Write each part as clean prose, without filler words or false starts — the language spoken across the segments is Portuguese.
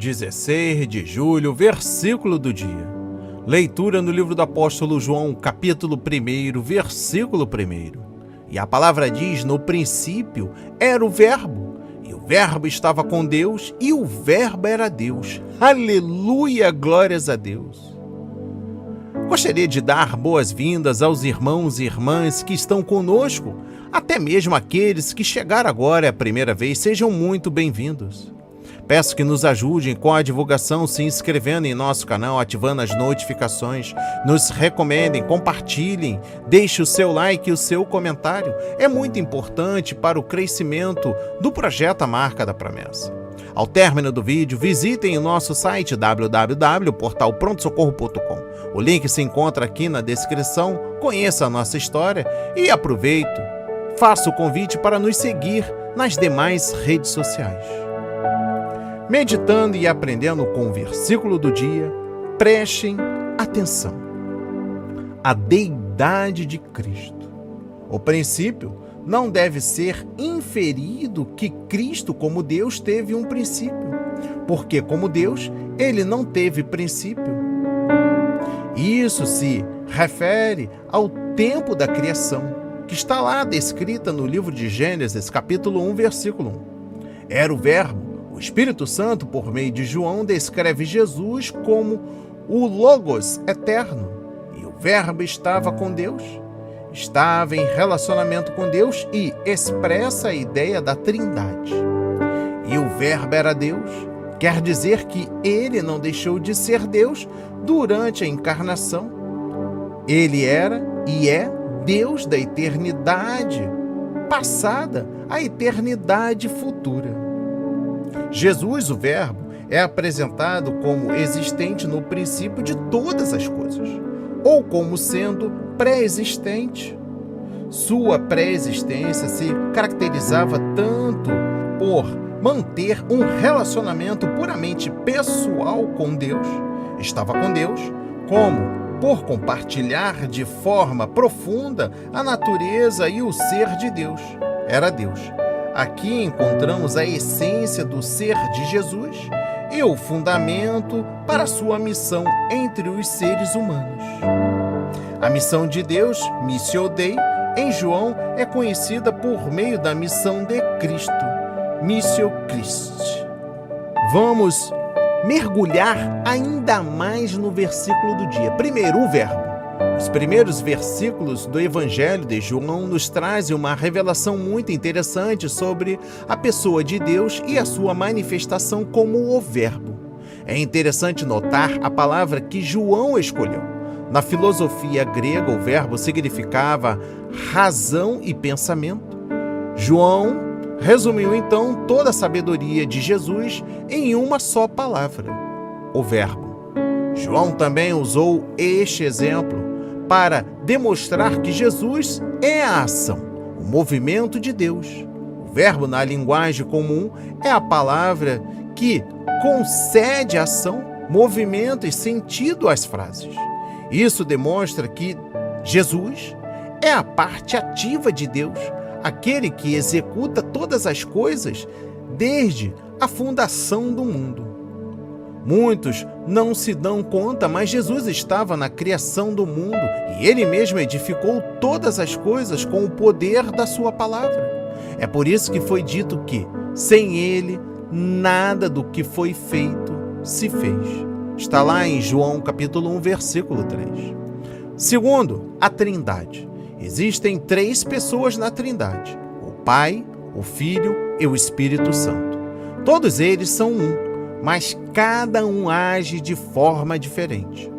16 de julho, versículo do dia. Leitura no livro do apóstolo João, capítulo 1, versículo 1. E a palavra diz: no princípio era o Verbo, e o Verbo estava com Deus, e o Verbo era Deus. Aleluia, glórias a Deus. Gostaria de dar boas-vindas aos irmãos e irmãs que estão conosco, até mesmo aqueles que chegaram agora a primeira vez. Sejam muito bem-vindos. Peço que nos ajudem com a divulgação, se inscrevendo em nosso canal, ativando as notificações, nos recomendem, compartilhem, deixe o seu like e o seu comentário. É muito importante para o crescimento do projeto A Marca da Promessa. Ao término do vídeo, visitem o nosso site www.portalprontosocorro.com. O link se encontra aqui na descrição. Conheça a nossa história e aproveito. Faça o convite para nos seguir nas demais redes sociais. Meditando e aprendendo com o versículo do dia, prestem atenção. A deidade de Cristo. O princípio não deve ser inferido que Cristo, como Deus, teve um princípio, porque, como Deus, ele não teve princípio. Isso se refere ao tempo da criação, que está lá descrita no livro de Gênesis, capítulo 1, versículo 1. Era o Verbo. O Espírito Santo, por meio de João, descreve Jesus como o Logos eterno. E o Verbo estava com Deus, estava em relacionamento com Deus e expressa a ideia da Trindade. E o Verbo era Deus, quer dizer que ele não deixou de ser Deus durante a encarnação. Ele era e é Deus da eternidade passada à eternidade futura. Jesus, o Verbo, é apresentado como existente no princípio de todas as coisas, ou como sendo pré-existente. Sua pré-existência se caracterizava tanto por manter um relacionamento puramente pessoal com Deus, estava com Deus, como por compartilhar de forma profunda a natureza e o ser de Deus, era Deus. Aqui encontramos a essência do ser de Jesus e o fundamento para sua missão entre os seres humanos. A missão de Deus, Missio Dei, em João é conhecida por meio da missão de Cristo, Missio Christi. Vamos mergulhar ainda mais no versículo do dia. Primeiro, o Verbo. Os primeiros versículos do Evangelho de João nos trazem uma revelação muito interessante sobre a pessoa de Deus e a sua manifestação como o Verbo. É interessante notar a palavra que João escolheu. Na filosofia grega, o verbo significava razão e pensamento. João resumiu então toda a sabedoria de Jesus em uma só palavra: o Verbo. João também usou este exemplo para demonstrar que Jesus é a ação, o movimento de Deus. O verbo, na linguagem comum, é a palavra que concede ação, movimento e sentido às frases. Isso demonstra que Jesus é a parte ativa de Deus, aquele que executa todas as coisas desde a fundação do mundo. Muitos não se dão conta, mas Jesus estava na criação do mundo e ele mesmo edificou todas as coisas com o poder da sua palavra. É por isso que foi dito que, sem ele, nada do que foi feito se fez. Está lá em João capítulo 1, versículo 3. Segundo, a Trindade. Existem 3 pessoas na Trindade: o Pai, o Filho e o Espírito Santo. Todos eles são um, mas cada um age de forma diferente.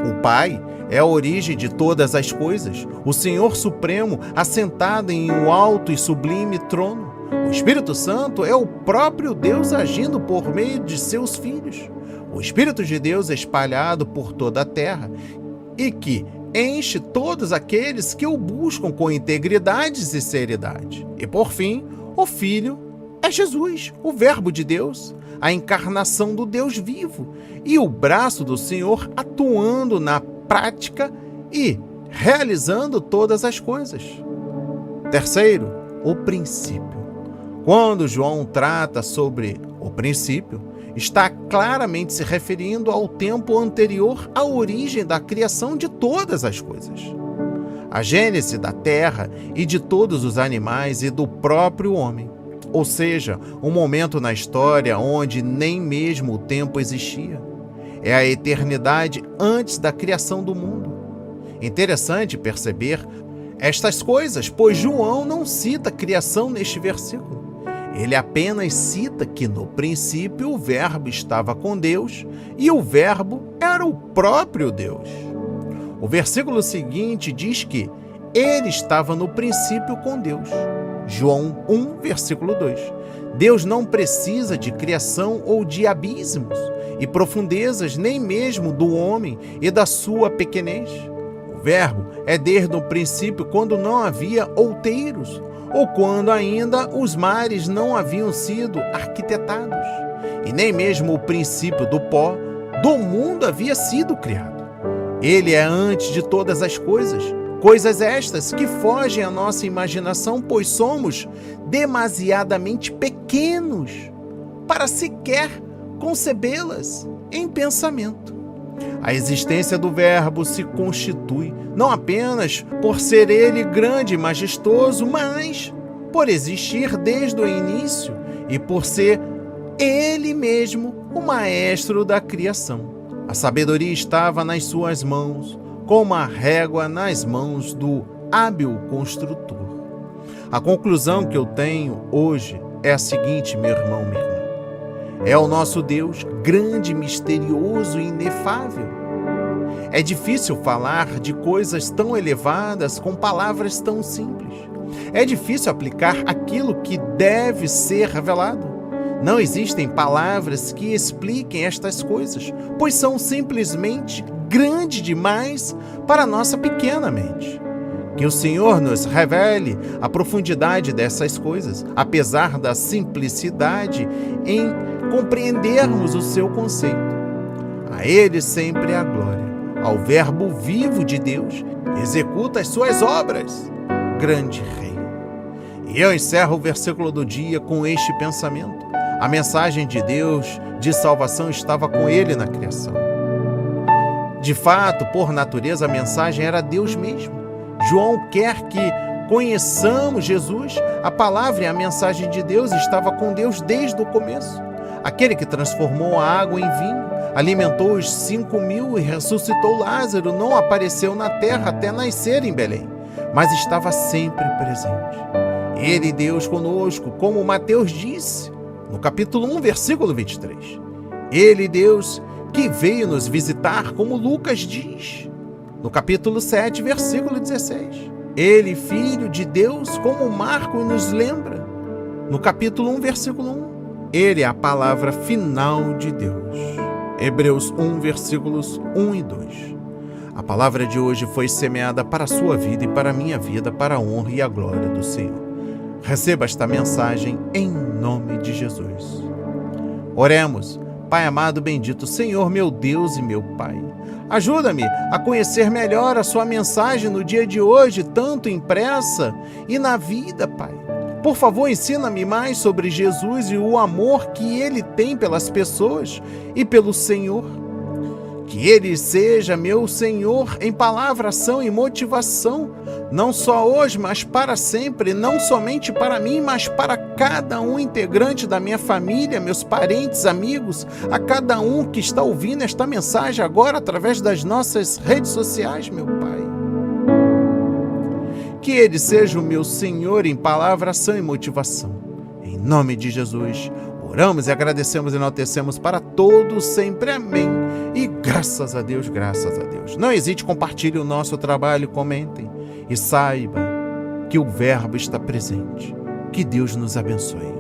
O Pai é a origem de todas as coisas, o Senhor Supremo assentado em um alto e sublime trono. O Espírito Santo é o próprio Deus agindo por meio de seus filhos. O Espírito de Deus é espalhado por toda a terra e que enche todos aqueles que o buscam com integridade e seriedade. E por fim, o Filho é Jesus, o Verbo de Deus, a encarnação do Deus vivo e o braço do Senhor atuando na prática e realizando todas as coisas. Terceiro, o princípio. Quando João trata sobre o princípio, está claramente se referindo ao tempo anterior à origem da criação de todas as coisas. A gênese da terra e de todos os animais e do próprio homem. Ou seja, um momento na história onde nem mesmo o tempo existia. É a eternidade antes da criação do mundo. Interessante perceber estas coisas, pois João não cita criação neste versículo. Ele apenas cita que no princípio o Verbo estava com Deus e o Verbo era o próprio Deus. O versículo seguinte diz que ele estava no princípio com Deus. João 1, versículo 2. Deus não precisa de criação ou de abismos e profundezas, nem mesmo do homem e da sua pequenez. O Verbo é desde o princípio, quando não havia outeiros, ou quando ainda os mares não haviam sido arquitetados, e nem mesmo o princípio do pó do mundo havia sido criado. Ele é antes de todas as coisas, coisas estas que fogem à nossa imaginação, pois somos demasiadamente pequenos para sequer concebê-las em pensamento. A existência do Verbo se constitui não apenas por ser ele grande e majestoso, mas por existir desde o início e por ser ele mesmo o maestro da criação. A sabedoria estava nas suas mãos, como a régua nas mãos do hábil construtor. A conclusão que eu tenho hoje é a seguinte, meu irmão, minha irmã. É o nosso Deus grande, misterioso e inefável. É difícil falar de coisas tão elevadas com palavras tão simples. É difícil aplicar aquilo que deve ser revelado. Não existem palavras que expliquem estas coisas, pois são simplesmente grandes demais para a nossa pequena mente. Que o Senhor nos revele a profundidade dessas coisas, apesar da simplicidade em compreendermos o seu conceito. A Ele sempre a glória. Ao Verbo vivo de Deus, executa as suas obras, grande Rei. E eu encerro o versículo do dia com este pensamento. A mensagem de Deus de salvação estava com ele na criação. De fato, por natureza, a mensagem era Deus mesmo. João quer que conheçamos Jesus. A palavra e a mensagem de Deus estava com Deus desde o começo. Aquele que transformou a água em vinho, alimentou os 5.000 e ressuscitou Lázaro, não apareceu na terra até nascer em Belém, mas estava sempre presente. Ele, Deus conosco, como Mateus disse, no capítulo 1, versículo 23. Ele, Deus, que veio nos visitar, como Lucas diz, no capítulo 7, versículo 16. Ele, Filho de Deus, como Marcos nos lembra, no capítulo 1, versículo 1. Ele é a palavra final de Deus. Hebreus 1, versículos 1 e 2. A palavra de hoje foi semeada para a sua vida e para a minha vida, para a honra e a glória do Senhor. Receba esta mensagem em nome de Jesus. Oremos. Pai amado, bendito Senhor, meu Deus e meu Pai. Ajuda-me a conhecer melhor a sua mensagem no dia de hoje, tanto impressa e na vida, Pai. Por favor, ensina-me mais sobre Jesus e o amor que Ele tem pelas pessoas e pelo Senhor. Que Ele seja meu Senhor em palavra, ação e motivação, não só hoje, mas para sempre, não somente para mim, mas para cada um integrante da minha família, meus parentes, amigos, a cada um que está ouvindo esta mensagem agora através das nossas redes sociais, meu Pai. Que Ele seja o meu Senhor em palavra, ação e motivação. Em nome de Jesus, oramos e agradecemos e enaltecemos para todos sempre. Amém. E graças a Deus, graças a Deus. Não hesite, compartilhe o nosso trabalho, comentem e saiba que o Verbo está presente. Que Deus nos abençoe.